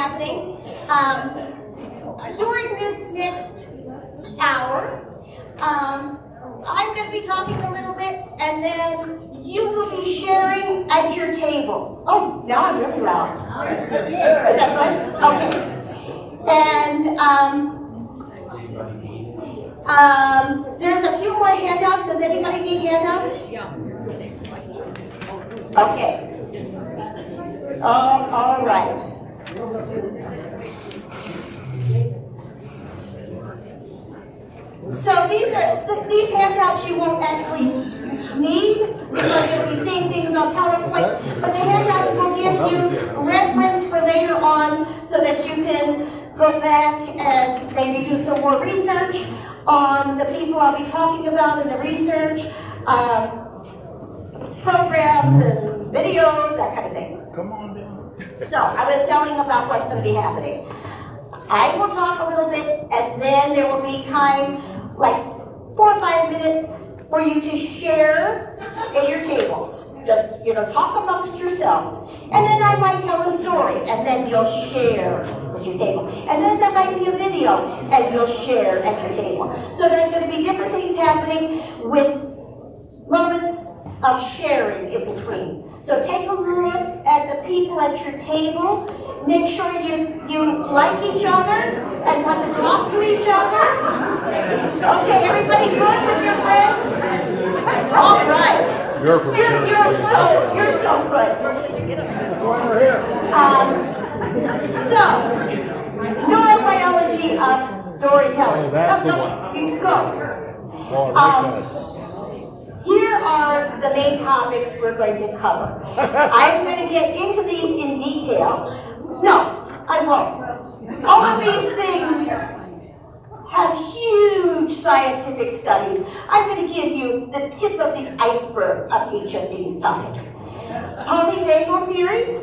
happening. During this next hour, I'm going to be talking a little bit, and then you will be sharing at your tables. Oh, now I'm really loud. Is that good? Okay. And there's a few more handouts. Does anybody need handouts? Yeah. Okay. All right. So these handouts you won't actually need because you'll be seeing things on PowerPoint, but the handouts will give you reference for later on so that you can go back and maybe do some more research on the people I'll be talking about in the research, programs and videos, that kind of thing. Come on down. So I was telling about what's going to be happening. I will talk a little bit, and then there will be time, like 4 or 5 minutes, for you to share at your tables. Just, talk amongst yourselves. And then I might tell a story, and then you'll share at your table. And then there might be a video, and you'll share at your table. So there's going to be different things happening with moments of sharing in between. So take a look at the people at your table. Make sure you like each other and want to talk to each other. Okay, everybody good with your friends? All right. You're so good. That's why we're here. So, neurobiology of storytelling. Oh, that's the one. You can go. Here are the main topics we're going to cover. I'm going to get into these in detail. No, I won't. All of these things have huge scientific studies. I'm going to give you the tip of the iceberg of each of these topics. Polyvagal theory,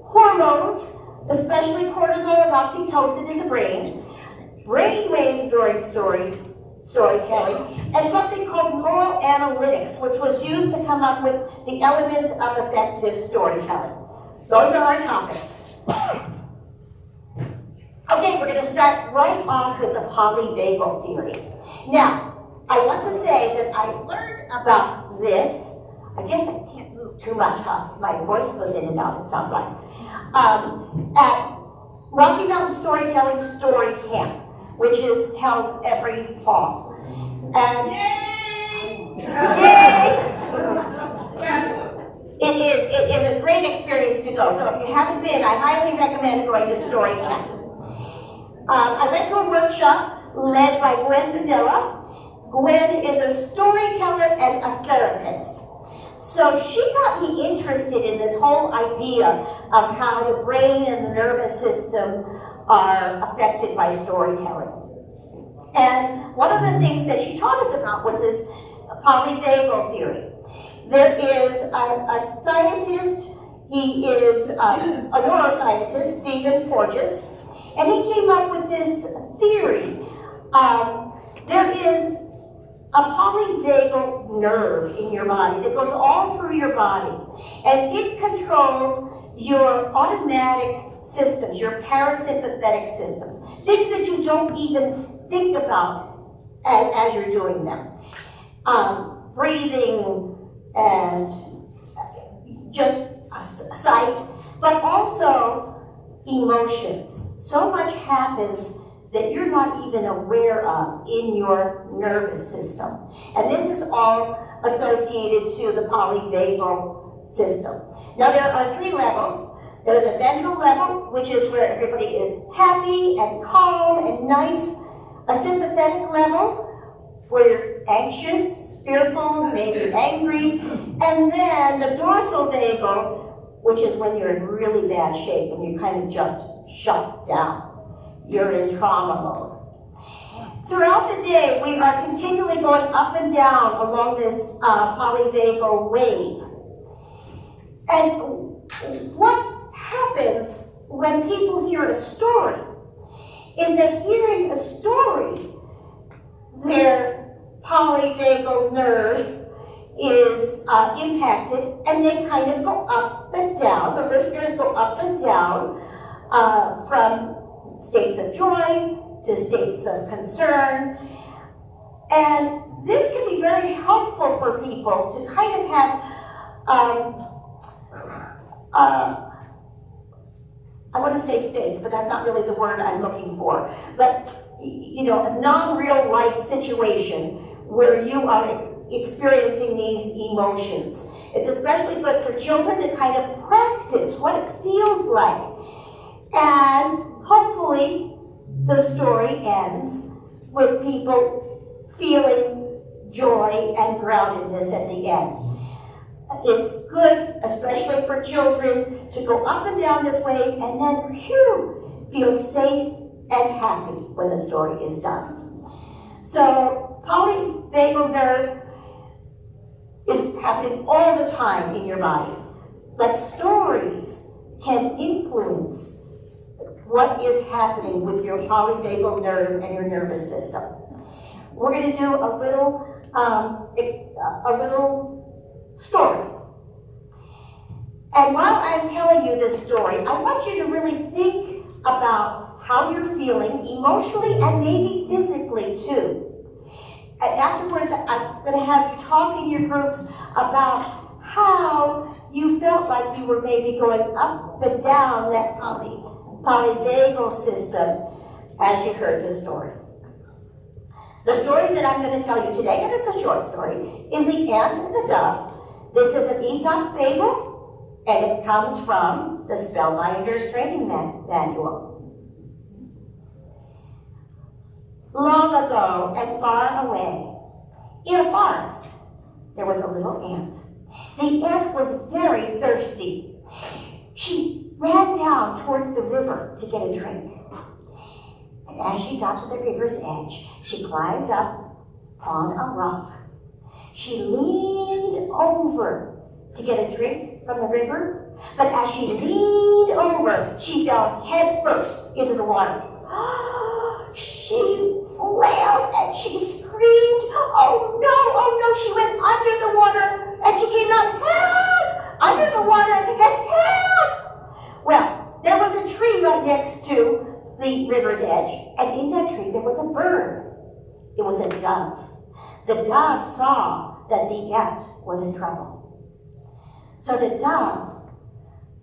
hormones, especially cortisol and oxytocin in the brain, brain waves during storytelling, and something called neuroanalytics, which was used to come up with the elements of effective storytelling. Those are our topics. Okay, we're going to start right off with the polyvagal theory. Now, I want to say that I learned about this. I guess I can't move too much, huh? My voice goes in and out, it sounds like. At Rocky Mountain Storytelling Story Camp, which is held every fall. And yay! It is a great experience to go. So if you haven't been, I highly recommend going to Story Camp. I went to a workshop led by Gwen Vanilla. Gwen is a storyteller and a therapist. So she got me interested in this whole idea of how the brain and the nervous system are affected by storytelling. And one of the things that she taught us about was this polyvagal theory. There is a scientist, he is a neuroscientist, Stephen Porges, and he came up with this theory. There is a polyvagal nerve in your body that goes all through your bodies, and it controls your automatic systems, your parasympathetic systems, things that you don't even think about as you're doing them. Breathing and just sight, but also emotions. So much happens that you're not even aware of in your nervous system. And this is all associated to the polyvagal system. Now there are 3 levels. There's a ventral level, which is where everybody is happy and calm and nice. A sympathetic level, where you're anxious, fearful, maybe angry. And then the dorsal vagal, which is when you're in really bad shape and you kind of just shut down. You're in trauma mode. Throughout the day, we are continually going up and down along this polyvagal wave. And what happens when people hear a story is that hearing a story, their polyvagal nerve is impacted, and they kind of go up and down. The listeners go up and down from states of joy to states of concern. And this can be very helpful for people to kind of have, I want to say faith, but that's not really the word I'm looking for. But, you know, a non-real life situation where you are experiencing these emotions. It's especially good for children to kind of practice what it feels like. And hopefully the story ends with people feeling joy and groundedness at the end. It's good, especially for children, to go up and down this way and then feel safe and happy when the story is done. So polyvagal nerve is happening all the time in your body, but stories can influence what is happening with your polyvagal nerve and your nervous system. We're going to do a little story. And while I'm telling you this story, I want you to really think about how you're feeling emotionally and maybe physically too. And afterwards, I'm going to have you talk in your groups about how you felt like you were maybe going up and down that polyvagal system as you heard the story. The story that I'm going to tell you today, and it's a short story, is The Ant and the Dove. This is an Aesop fable, and it comes from the Spellbinders training manual. Long ago and far away, in a forest, there was a little ant. The ant was very thirsty. She ran down towards the river to get a drink. And as she got to the river's edge, she climbed up on a rock. She leaned over to get a drink from the river, but as she leaned over, she fell head first into the water. She flailed and she screamed, oh no, she went under the water and she came out, help, under the water and help. Well, there was a tree right next to the river's edge, and in that tree there was a bird. It was a dove. The dove saw that the ant was in trouble. So the dove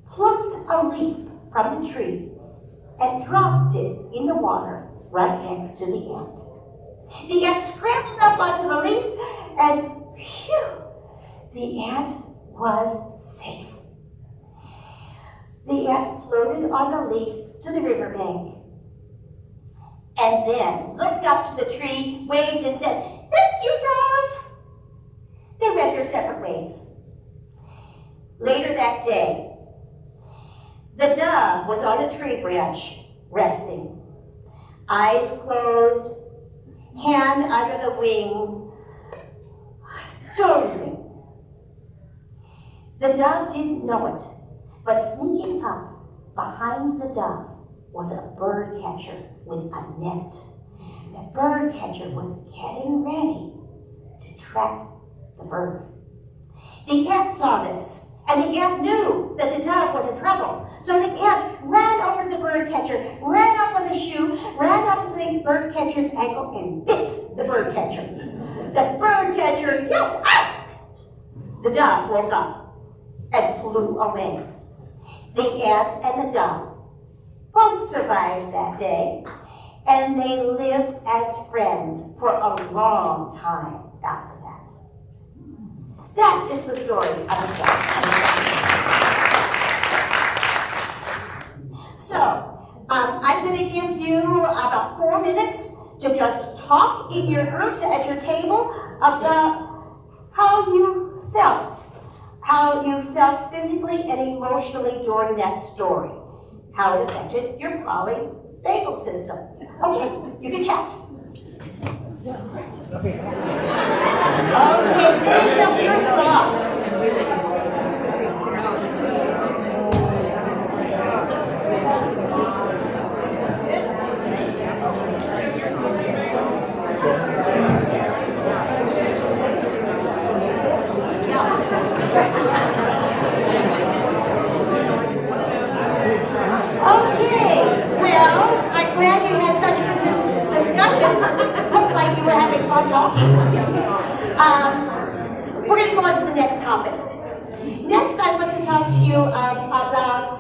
plucked a leaf from the tree and dropped it in the water right next to the ant. The ant scrambled up onto the leaf, and phew, the ant was safe. The ant floated on the leaf to the riverbank, and then looked up to the tree, waved, and said, thank you, dove. They went their separate ways. Later that day, the dove was on a tree branch, resting. Eyes closed, hand under the wing, dozing. The dove didn't know it, but sneaking up behind the dove was a bird catcher with a net. The bird catcher was getting ready to track the bird. The ant saw this, and the ant knew that the dove was in trouble. So the ant ran over to the bird catcher, ran up on the shoe, ran up to the bird catcher's ankle, and bit the bird catcher. The bird catcher yelped, ah! The dove woke up and flew away. The ant and the dove both survived that day, and they lived as friends for a long time after that. That is the story of the dove. So, I'm going to give you about 4 minutes to just talk in your groups at your table about how you felt physically and emotionally during that story, how it affected your polyvagal system. Okay, you can chat. Okay, finish up your thoughts. Okay. you about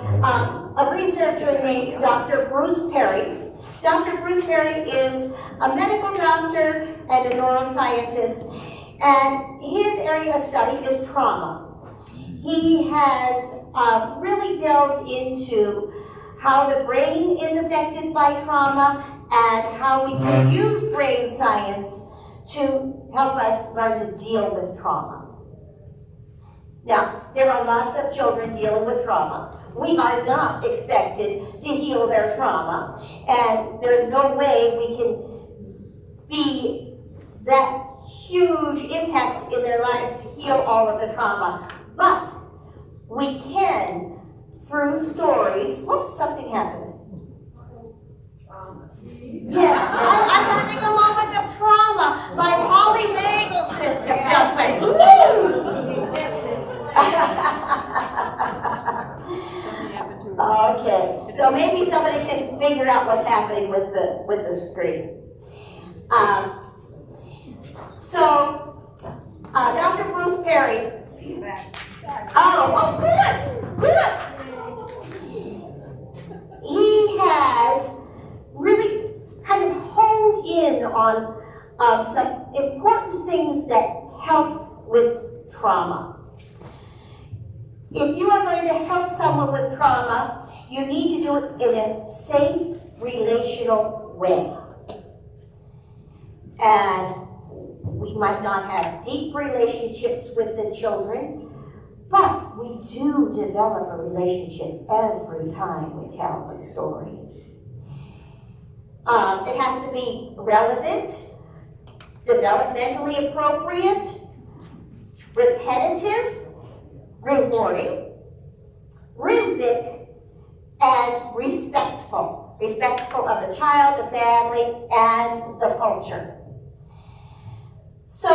a researcher named Dr. Bruce Perry. Dr. Bruce Perry is a medical doctor and a neuroscientist, and his area of study is trauma. He has really delved into how the brain is affected by trauma and how we can use brain science to help us learn to deal with trauma. Now, there are lots of children dealing with trauma. We are not expected to heal their trauma, and there's no way we can be that huge impact in their lives to heal all of the trauma. But we can, through stories. Whoops, something happened. Yes, I'm having a moment of trauma. My polyvagal system just went, okay, so maybe somebody can figure out what's happening with the screen. Dr. Bruce Perry. Oh, good. He has really kind of honed in on some important things that help with trauma. If you are going to help someone with trauma, you need to do it in a safe, relational way. And we might not have deep relationships with the children, but we do develop a relationship every time we tell a story. It has to be relevant, developmentally appropriate, repetitive, rewarding, rhythmic, and respectful. Respectful of the child, the family, and the culture. So,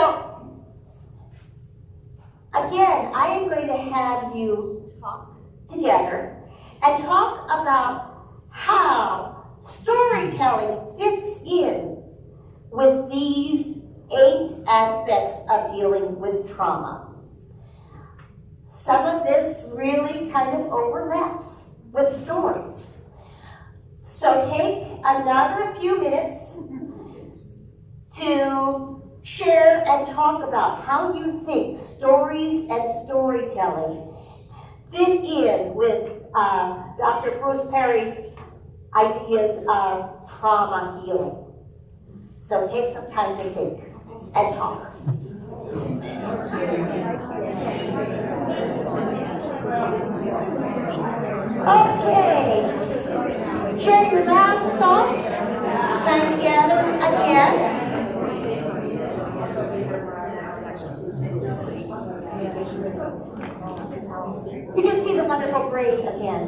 again, I am going to have you talk together and talk about how storytelling fits in with these 8 aspects of dealing with trauma. Some of this really kind of overlaps with stories. So take another few minutes to share and talk about how you think stories and storytelling fit in with Dr. Bruce Perry's ideas of trauma healing. So take some time to think and talk. Okay. Share your last thoughts. Time together again. You can see the wonderful brain again.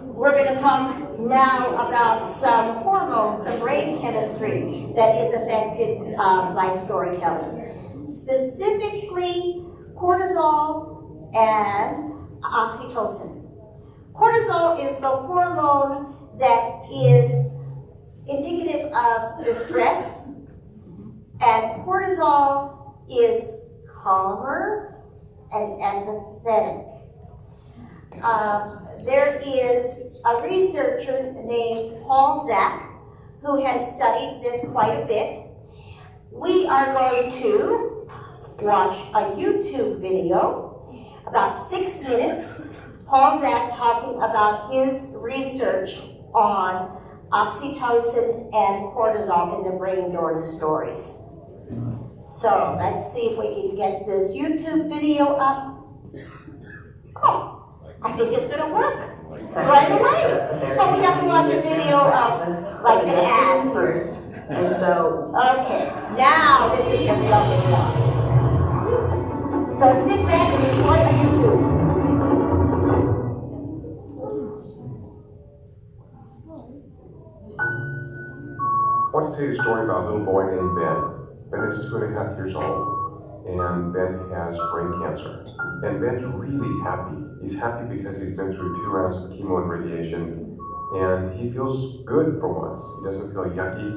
We're going to talk now about some hormones, some brain chemistry that is affected by storytelling. Specifically, cortisol and oxytocin. Cortisol is the hormone that is indicative of distress, and cortisol is calmer and empathetic. There is a researcher named Paul Zak who has studied this quite a bit. We are going to watch a YouTube video, about 6 minutes, Paul Zak talking about his research on oxytocin and cortisol in the brain during the stories. So let's see if we can get this YouTube video up. Oh, I think it's going to work right away. But we have to watch a video of like an ad first. And so, okay, now this is the lovely stuff. So sit back and enjoy the YouTube. I want to tell you a story about a little boy named Ben. Ben is 2.5 years old, and Ben has brain cancer. And Ben's really happy. He's happy because he's been through 2 rounds of chemo and radiation, and he feels good for once. He doesn't feel yucky,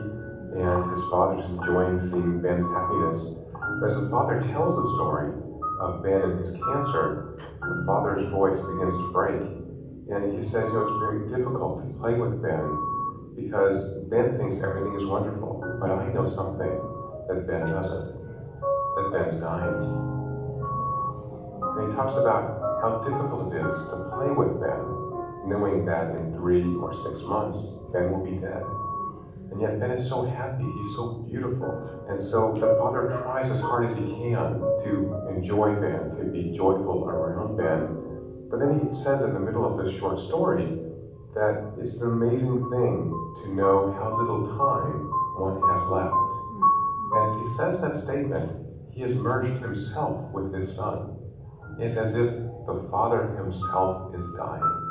and his father's enjoying seeing Ben's happiness. But as the father tells the story, of Ben and his cancer, the father's voice begins to break. And he says, it's very difficult to play with Ben because Ben thinks everything is wonderful, but I know something that Ben doesn't, that Ben's dying. And he talks about how difficult it is to play with Ben, knowing that in 3 or 6 months, Ben will be dead. And yet Ben is so happy, he's so beautiful. And so the father tries as hard as he can to enjoy Ben, to be joyful around Ben. But then he says in the middle of this short story that it's an amazing thing to know how little time one has left. And as he says that statement, he has merged himself with his son. It's as if the father himself is dying.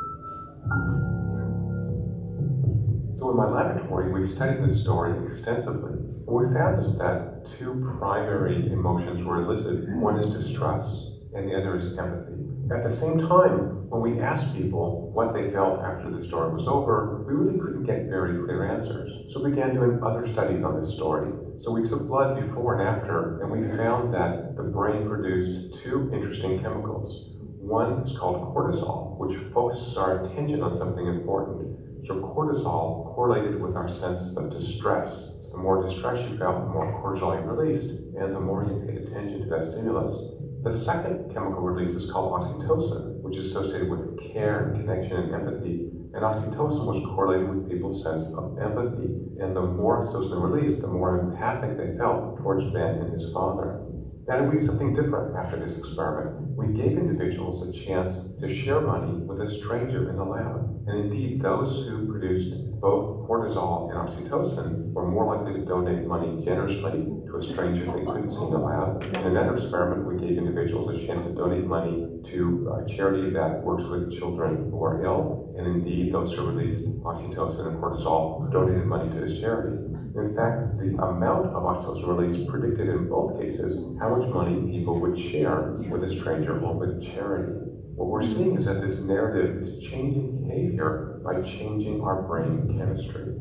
So in my laboratory, we've studied this story extensively. What we found is that 2 primary emotions were elicited. One is distress, and the other is empathy. At the same time, when we asked people what they felt after the story was over, we really couldn't get very clear answers. So we began doing other studies on this story. So we took blood before and after, and we found that the brain produced 2 interesting chemicals. One is called cortisol, which focuses our attention on something important. So cortisol correlated with our sense of distress. So the more distress you felt, the more cortisol you released, and the more you paid attention to that stimulus. The second chemical release is called oxytocin, which is associated with care and connection and empathy. And oxytocin was correlated with people's sense of empathy. And the more oxytocin released, the more empathic they felt towards Ben and his father. Now, we did something different after this experiment. We gave individuals a chance to share money with a stranger in the lab. And indeed, those who produced both cortisol and oxytocin were more likely to donate money generously to a stranger they couldn't see in the lab. In another experiment, we gave individuals a chance to donate money to a charity that works with children who are ill. And indeed, those who released oxytocin and cortisol donated money to this charity. In fact, the amount of oxytocin release predicted in both cases how much money people would share with a stranger or with charity. What we're seeing is that this narrative is changing behavior by changing our brain chemistry.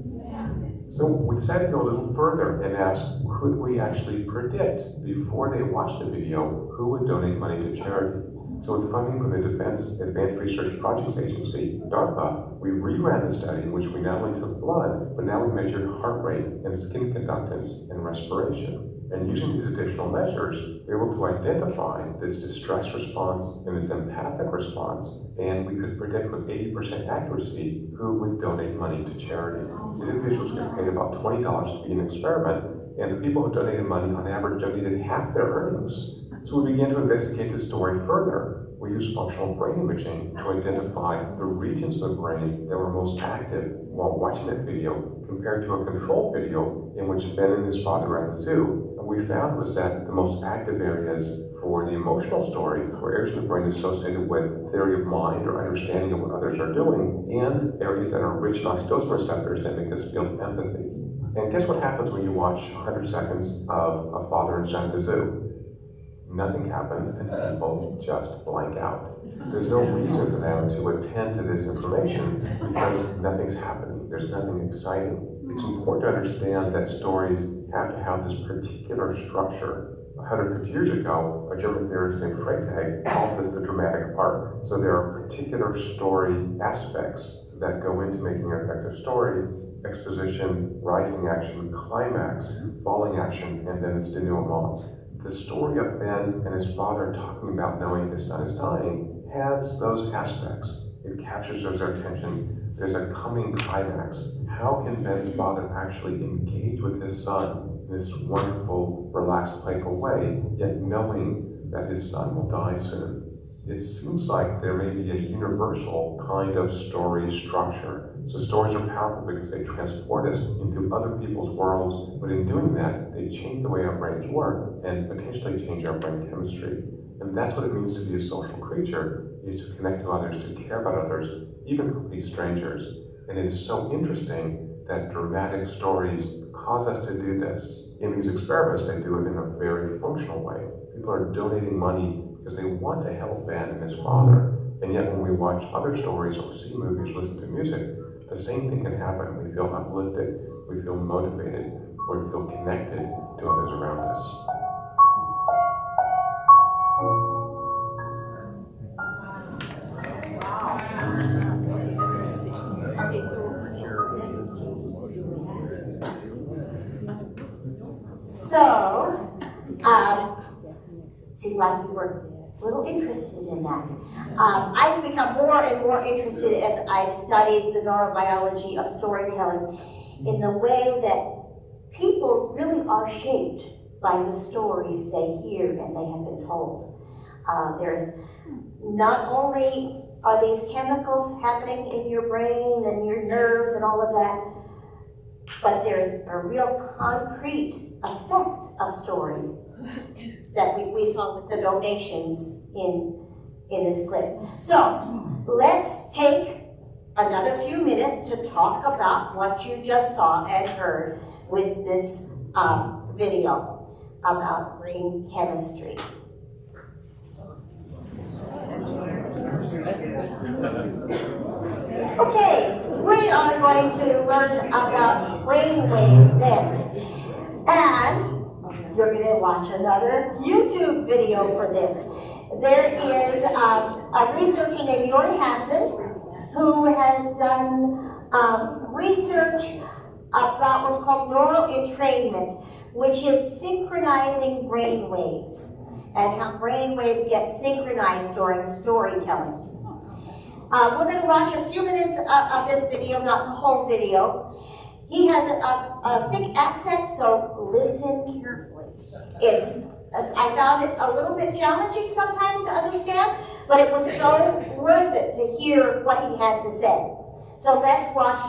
So we decided to go a little further and ask, could we actually predict before they watched the video who would donate money to charity? So with funding from the Defense Advanced Research Projects Agency, DARPA, we reran the study in which we not only took blood, but now we measured heart rate and skin conductance and respiration. And using these additional measures, we were able to identify this distress response and this empathic response, and we could predict with 80% accuracy who would donate money to charity. These individuals get paid about $20 to be an experiment, and the people who donated money on average donated half their earnings. So we began to investigate this story further. We used functional brain imaging to identify the regions of the brain that were most active while watching that video compared to a control video in which Ben and his father were at the zoo. And what we found was that the most active areas for the emotional story were areas of the brain associated with theory of mind or understanding of what others are doing, and areas that are rich in oxytocin receptors that make us feel empathy. And guess what happens when you watch 100 seconds of a father and son at the zoo? Nothing happens and people just blank out. There's no reason for them to attend to this information because nothing's happening. There's nothing exciting. It's important to understand that stories have to have this particular structure. 150 years ago, a German theorist named Freytag called this the dramatic arc. So there are particular story aspects that go into making an effective story: exposition, rising action, climax, falling action, and then its denouement. The story of Ben and his father talking about knowing his son is dying has those aspects. It captures our attention. There's a coming climax. How can Ben's father actually engage with his son in this wonderful, relaxed, playful way, yet knowing that his son will die soon? It seems like there may be a universal kind of story structure. So stories are powerful because they transport us into other people's worlds, but in doing that, they change the way our brains work and potentially change our brain chemistry. And that's what it means to be a social creature, is to connect to others, to care about others, even complete strangers. And it is so interesting that dramatic stories cause us to do this. In these experiments, they do it in a very functional way. People are donating money because they want to help Ben and his father. And yet when we watch other stories or see movies, listen to music, the same thing can happen. We feel uplifted, we feel motivated, or we feel connected to others around us. seemed like you were a little interested in that. I've become more and more interested as I've studied the neurobiology of storytelling in the way that people really are shaped by the stories they hear and they have been told. There's not only are these chemicals happening in your brain and your nerves and all of that, but there's a real concrete effect of stories that we saw with the donations in this clip. So let's take another few minutes to talk about what you just saw and heard with this video about brain chemistry. Okay, we are going to learn about brain waves next. And you're going to watch another YouTube video for this. There is a researcher named Hasson who has done research about what's called neural entrainment, which is synchronizing brain waves and how brain waves get synchronized during storytelling. We're going to watch a few minutes of this video, not the whole video. He has a thick accent, so listen carefully. I found it a little bit challenging sometimes to understand, but it was so worth it to hear what he had to say. So let's watch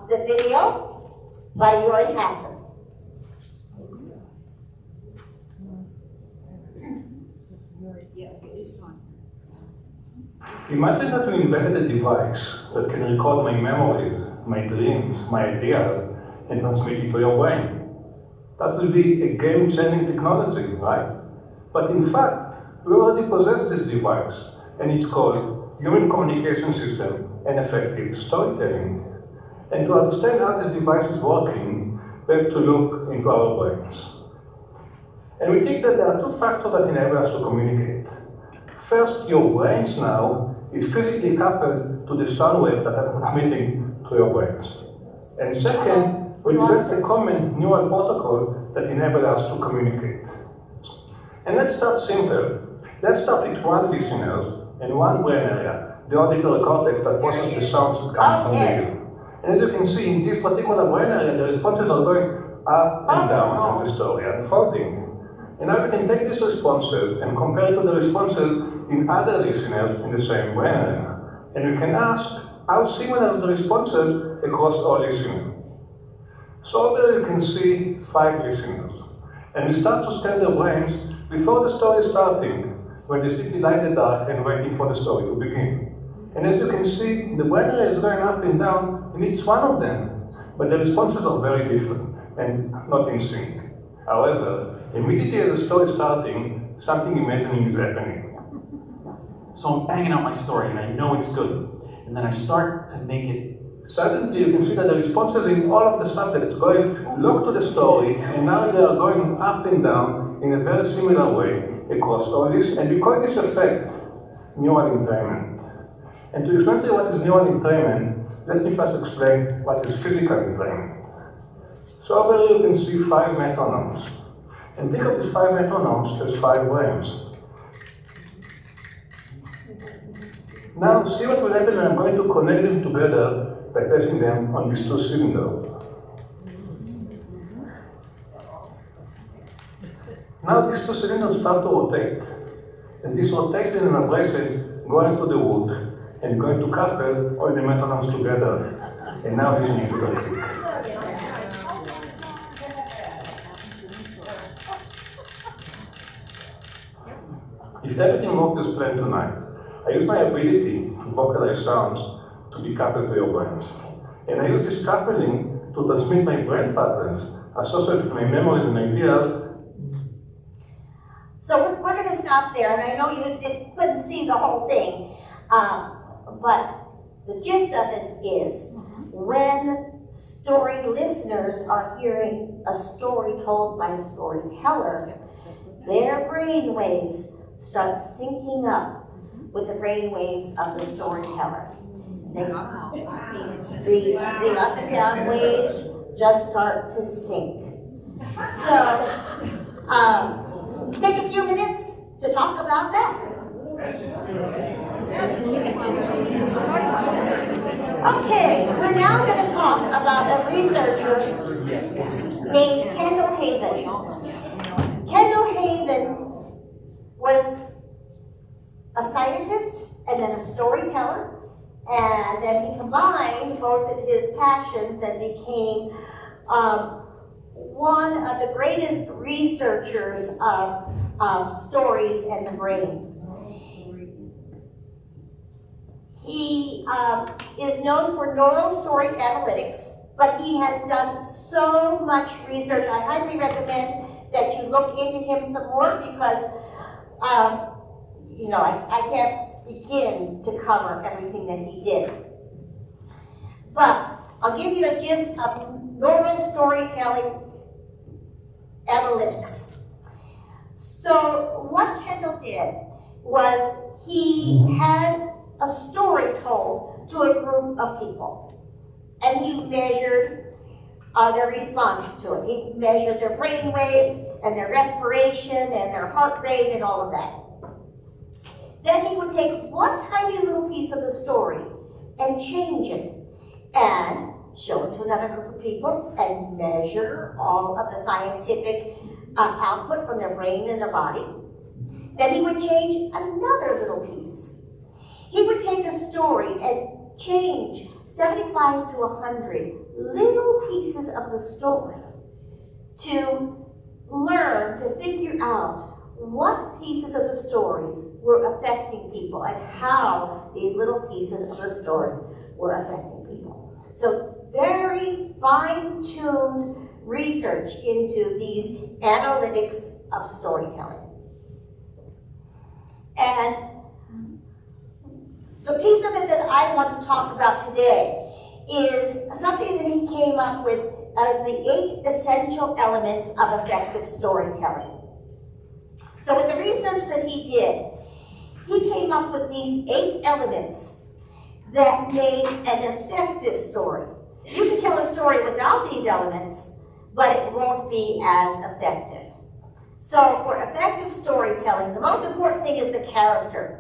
the video by Hasson. Imagine that we invented a device that can record my memories, my dreams, my ideas, and transmit it to your brain. That will be a game-changing technology, right? But in fact, we already possess this device, and it's called Human Communication System and Effective Storytelling. And to understand how this device is working, we have to look into our brains. And we think that there are two factors that enable us to communicate. First, your brains now is physically coupled to the sound wave that are transmitting to your brains. And second, we developed a common neural protocol that enables us to communicate. And let's start simple. Let's start with one listener and one brain area, the auditory cortex that processes the sounds that come from the ear. And as you can see, in this particular brain area, the responses are going up and down on the story, unfolding. And now we can take these responses and compare it to the responses in other listeners in the same brain area. And we can ask how similar are the responses across all listeners. So over there you can see 5 listeners. And we start to scan their brains before the story is starting, when they sit in the dark and waiting for the story to begin. And as you can see, the brain area is going up and down in each one of them, but the responses are very different and not in sync. However, immediately as the story is starting, something amazing is happening. So I'm banging out my story and I know it's good. And then I start to make it. Suddenly you can see that the responses in all of the subjects going look to the story, and now they are going up and down in a very similar way across all this. And we call this effect neural entrainment. And to explain to you what is neural entrainment, let me first explain what is physical entrainment. So over here you can see 5 metronomes. And think of these 5 metronomes as 5 brains. Now see what will happen when I'm going to connect them together by placing them on these 2 cylinders. Now these 2 cylinders start to rotate. And this rotation and abrasive going to the wood and going to couple all the metronomes together. And now listening to the music. If everything worked as planned tonight, I use my ability to vocalize sounds to be coupled to your brains. And I use this coupling to transmit my brain patterns associated with my memories and ideas. So we're going to stop there, and I know you couldn't see the whole thing, but the gist of it is when story listeners are hearing a story told by a storyteller, their brain waves start syncing up with the brain waves of the storyteller. The up and down waves just start to sync. So take a few minutes to talk about that. Okay, we're now going to talk about a researcher named Kendall Haven. Kendall Haven was a scientist and then a storyteller, and then he combined both of his passions and became one of the greatest researchers of stories and the brain. He is known for neural story analytics, but he has done so much research. I highly recommend that you look into him some more because, I can't begin to cover everything that he did. But I'll give you a gist of neural storytelling analytics. So what Kendall did was he had a story told to a group of people, and he measured their response to it. He measured their brain waves and their respiration and their heart rate and all of that. Then he would take one tiny little piece of the story and change it and show it to another group of people and measure all of the scientific output from their brain and their body. Then he would change another little piece. He would take a story and change 75 to 100 little pieces of the story to learn, to figure out what pieces of the stories were affecting people and how these little pieces of the story were affecting people. So very fine-tuned research into these analytics of storytelling. And the piece of it that I want to talk about today is something that he came up with as the 8 essential elements of effective storytelling. So with the research that he did, he came up with these 8 elements that made an effective story. You can tell a story without these elements, but it won't be as effective. So for effective storytelling, the most important thing is the character.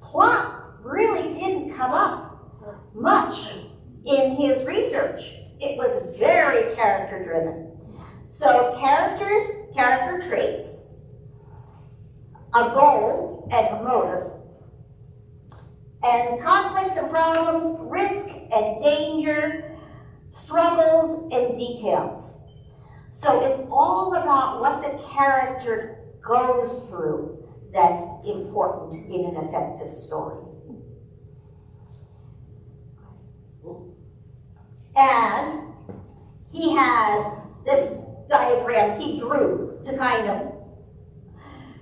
Plot really didn't come up much in his research. It was very character-driven. So characters, character traits, a goal and a motive, and conflicts and problems, risk and danger, struggles and details. So it's all about what the character goes through that's important in an effective story. And he has this diagram he drew to kind of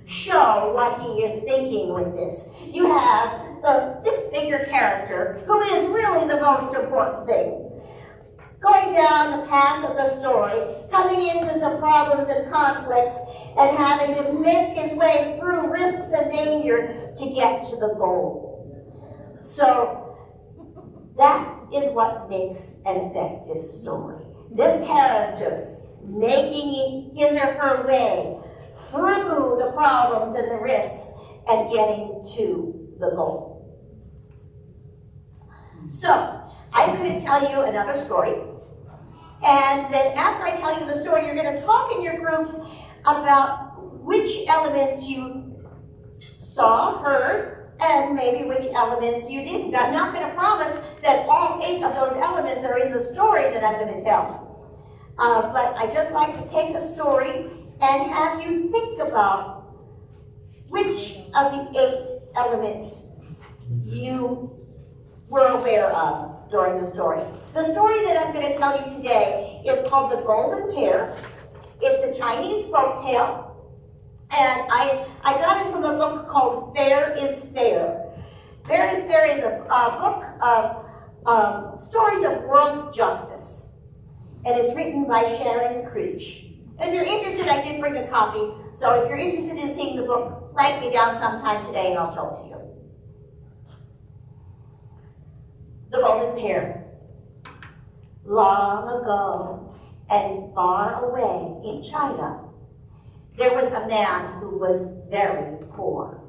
show what he is thinking with this. You have the 6-figure character, who is really the most important thing, going down the path of the story, coming into some problems and conflicts, and having to make his way through risks and danger to get to the goal. So that is what makes an effective story. This character making his or her way through the problems and the risks and getting to the goal. So, I'm going to tell you another story, and then after I tell you the story, you're going to talk in your groups about which elements you saw, heard, and maybe which elements you didn't. I'm not going to promise that all 8 of those elements are in the story that I'm going to tell. But I just like to take a story and have you think about which of the 8 elements you were aware of during the story. The story that I'm going to tell you today is called The Golden Pear. It's a Chinese folktale, and I got it from a book called Fair is Fair. Fair is Fair is a book of stories of world justice, and it's written by Sharon Creech. If you're interested, I did bring a copy, so if you're interested in seeing the book, flag me down sometime today and I'll show it to you. The Golden Pear. Long ago and far away in China, There was a man who was very poor.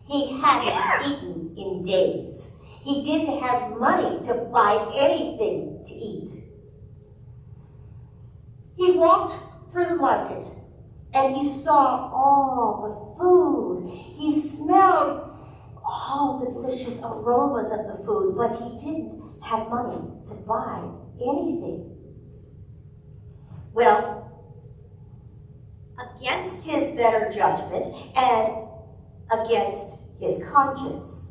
He hadn't eaten in days. He didn't have money to buy anything to eat. He walked through the market and he saw all the food. He smelled all the delicious aromas of the food, but he didn't have money to buy anything. Well, against his better judgment and against his conscience,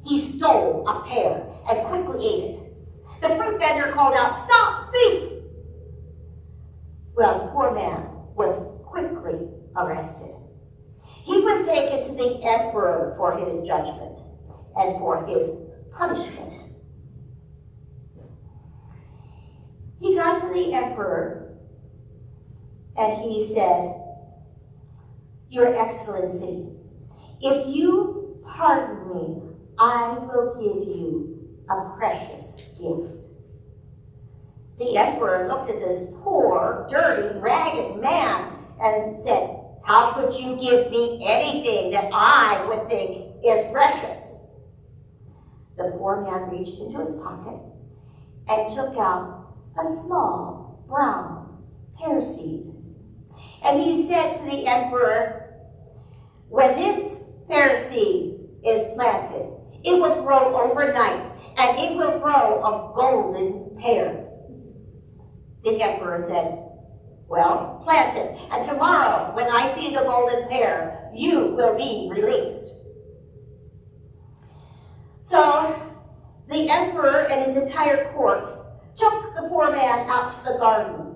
he stole a pear and quickly ate it. The fruit vendor called out, "Stop, thief!" Well, the poor man was quickly arrested. He was taken to the emperor for his judgment and for his punishment. He got to the emperor and he said, "Your Excellency, if you pardon me, I will give you a precious gift." The emperor looked at this poor, dirty, ragged man and said, "How could you give me anything that I would think is precious?" The poor man reached into his pocket and took out a small brown pear seed. And he said to the emperor, "When this pear seed is planted, it will grow overnight and it will grow a golden pear." The emperor said, "Well, plant it, and tomorrow, when I see the golden pear, you will be released." So the emperor and his entire court took the poor man out to the garden.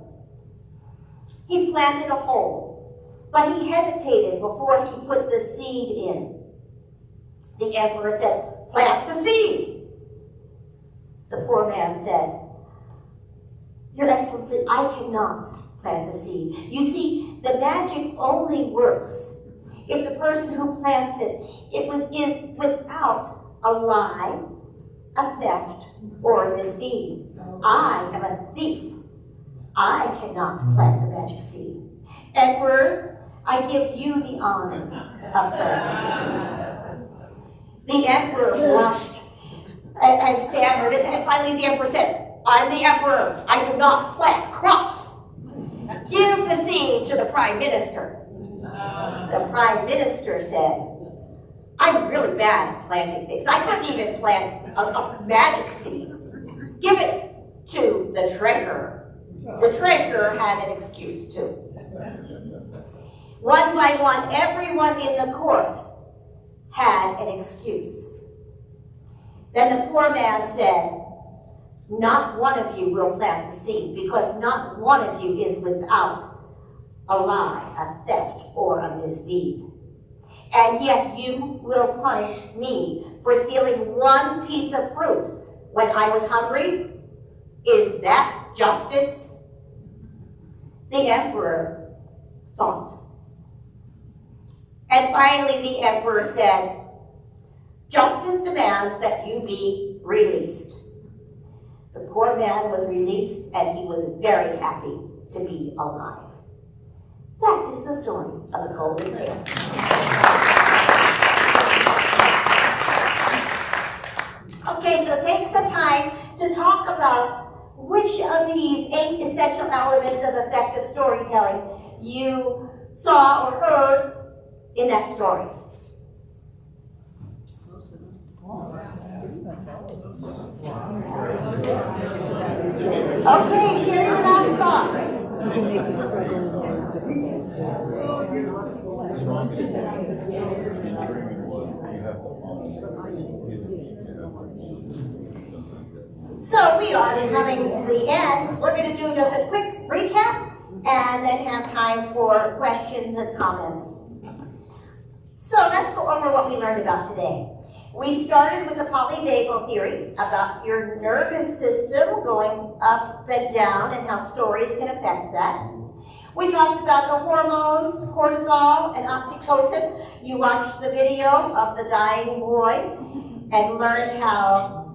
He planted a hole, but he hesitated before he put the seed in. The emperor said, "Plant the seed." The poor man said, "Your Excellency, I cannot plant the seed. You see, the magic only works if the person who plants it is without a lie, a theft, or a misdeed. I am a thief. I cannot plant the magic seed. Emperor, I give you the honor of planting the seed." The emperor blushed and stammered, and finally the emperor said, "I'm the emperor. I do not plant crops. Give the seed to the prime minister." The prime minister said, "I'm really bad at planting things. I couldn't even plant a magic seed. Give it to the treasurer." The treasurer had an excuse too. One by one, everyone in the court had an excuse. Then the poor man said, "Not one of you will plant the seed, because not one of you is without a lie, a theft, or a misdeed. And yet you will punish me for stealing one piece of fruit when I was hungry? Is that justice?" The emperor thought. And finally the emperor said, "Justice demands that you be released." The poor man was released and he was very happy to be alive. That is the story of the golden pear. Okay, so take some time to talk about which of these 8 essential elements of effective storytelling you saw or heard in that story. Okay, share your last thought. So we are coming to the end. We're going to do just a quick recap and then have time for questions and comments. So let's go over what we learned about today. We started with the polyvagal theory about your nervous system going up and down and how stories can affect that. We talked about the hormones, cortisol and oxytocin. You watched the video of the dying boy and learned how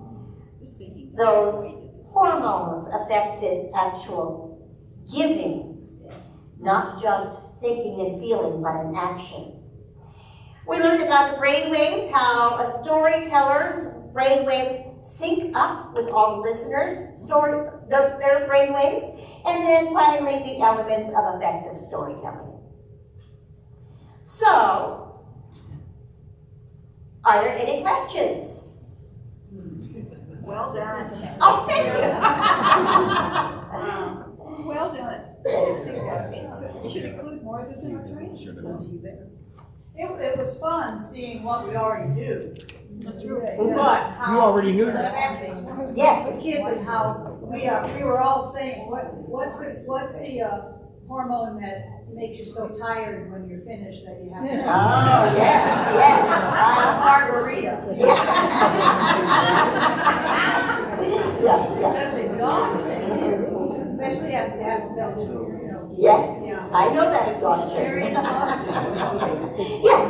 those hormones affected actual giving, not just thinking and feeling, but in action. We learned about the brain waves, how a storyteller's brain waves sync up with all the listeners' their brain waves, and then finally the elements of effective storytelling. So, are there any questions? Well done. Oh, thank you. Well done. So we should include more of this in our training. It was fun seeing what we already knew. That's true. But how You already knew that. Yes. the kids and how we were all saying, what's the hormone that makes you so tired when you're finished that you have to Oh, yes. margarita. Yeah. That's exhausting, especially after the hospital, you know. Yes, Yeah. I know that exhaustion. Very exhausting. Yes.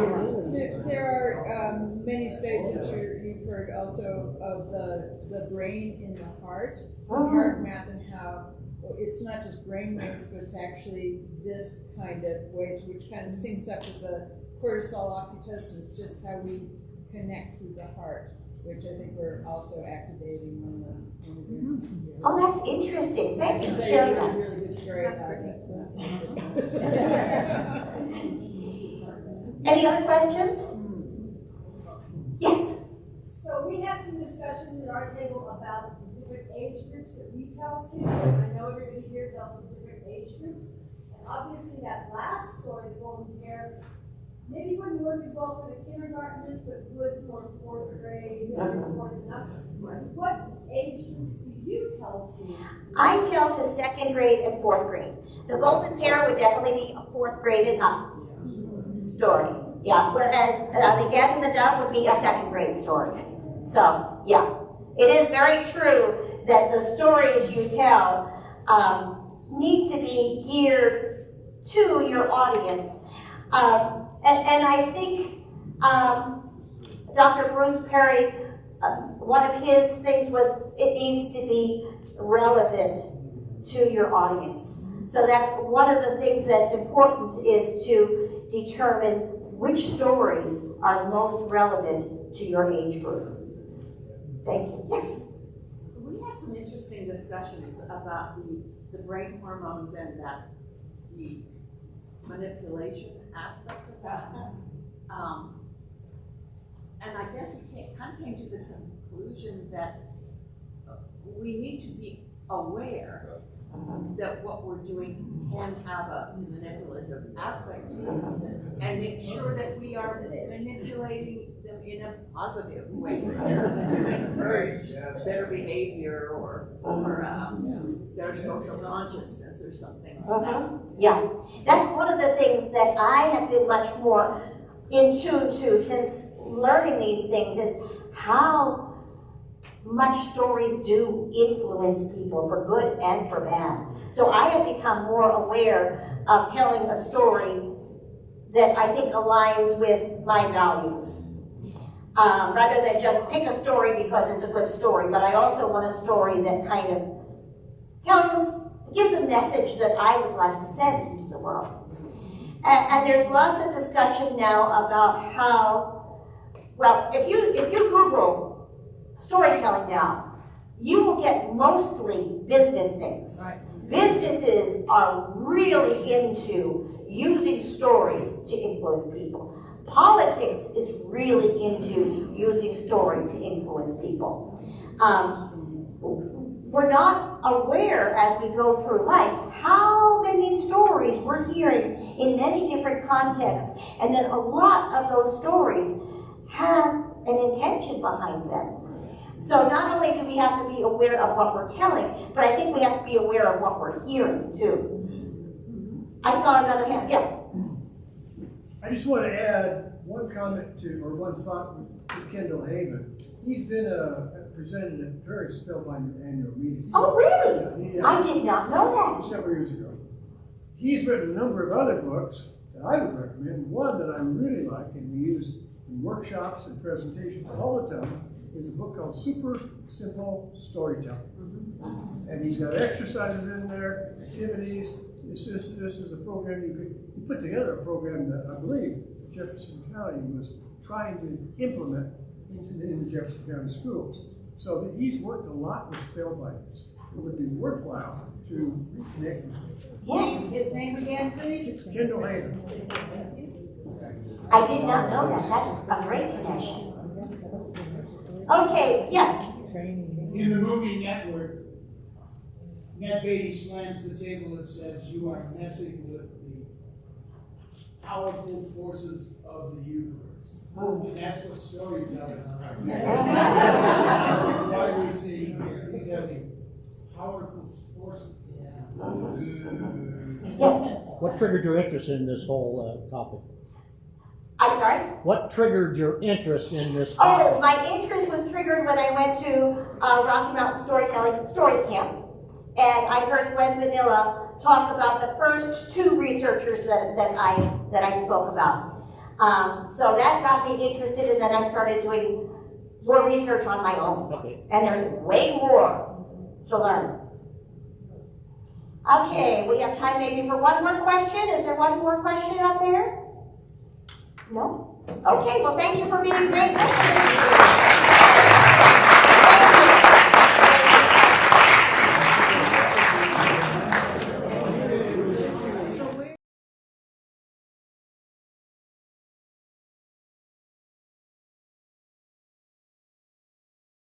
There are many studies, as you've heard also, of the brain in the heart, heart math, and how it's not just brain waves, but it's actually this kind of waves, which kind of syncs up with the cortisol, oxytocin. It's just how we connect through the heart, which I think we're also activating when we're doing it. Oh, that's interesting. Thank you for I'll sharing tell you a that. really good story That's about great. Any other questions? Yes. So we had some discussion at our table about the different age groups that we tell to. I know everybody here tells to different age groups. And obviously that last story, the Golden Pair, maybe wouldn't work as well for the kindergartners, but good for fourth grade, fourth and up. What age groups do you tell to? I tell to second grade and fourth grade. The Golden Pair would definitely be a fourth grade and up story. Yeah, whereas the Ant and the Dove would be a second grade story. So, yeah. It is very true that the stories you tell need to be geared to your audience. And I think Dr. Bruce Perry, one of his things was it needs to be relevant to your audience. So that's one of the things that's important, is to determine which stories are most relevant to your age group. Thank you. Yes? We had some interesting discussions about the brain hormones and the manipulation aspect of that. And I guess we kind of came to the conclusion that we need to be aware that what we're doing can have a manipulative aspect to it, and make sure that we are manipulating them in a positive way to encourage better behavior or better social consciousness or something like that. Yeah, that's one of the things that I have been much more in tune to since learning these things, is how much stories do influence people for good and for bad. So I have become more aware of telling a story that I think aligns with my values. Rather than just pick a story because it's a good story, but I also want a story that kind of gives a message that I would like to send into the world. And there's lots of discussion now about how, well, if you Google storytelling now, you will get mostly business things. Right. Businesses are really into using stories to influence people. Politics is really into using story to influence people. We're not aware as we go through life how many stories we're hearing in many different contexts, and that a lot of those stories have an intention behind them. So not only do we have to be aware of what we're telling, but I think we have to be aware of what we're hearing too. I saw another hand. Yeah. I just want to add one comment to, or one thought with Kendall Haven. He's been presented at various Spellbinder annual meetings. Oh, really? I did not know that. Several years ago. He's written a number of other books that I would recommend. One that I really like and we use in workshops and presentations all the time is a book called Super Simple Storytelling. And he's got exercises in there, activities. This is a program you put together a program that I believe Jefferson County was trying to implement in the Jefferson County schools. So that he's worked a lot with Spellbinders. It would be worthwhile to reconnect with him. Yes, His name again, please? Kendall Hayner. I did not know that. That's a great connection. Okay, yes. In the movie Network, Ned Beatty slams the table and says, "You are messing with the powerful forces of the universe." And that's what storytelling is. That's what we're seeing here. These are the powerful forces. Yes. What triggered your interest in this whole topic? I'm sorry? What triggered your interest in this topic? Oh, my interest was triggered when I went to Rocky Mountain Storytelling Story Camp. And I heard Gwen Vanilla talk about the first two researchers that I spoke about. So that got me interested, and then I started doing more research on my own. Okay. And there's way more to learn. Okay, we have time maybe for one more question. Is there one more question out there? No? Okay, well, thank you for being great.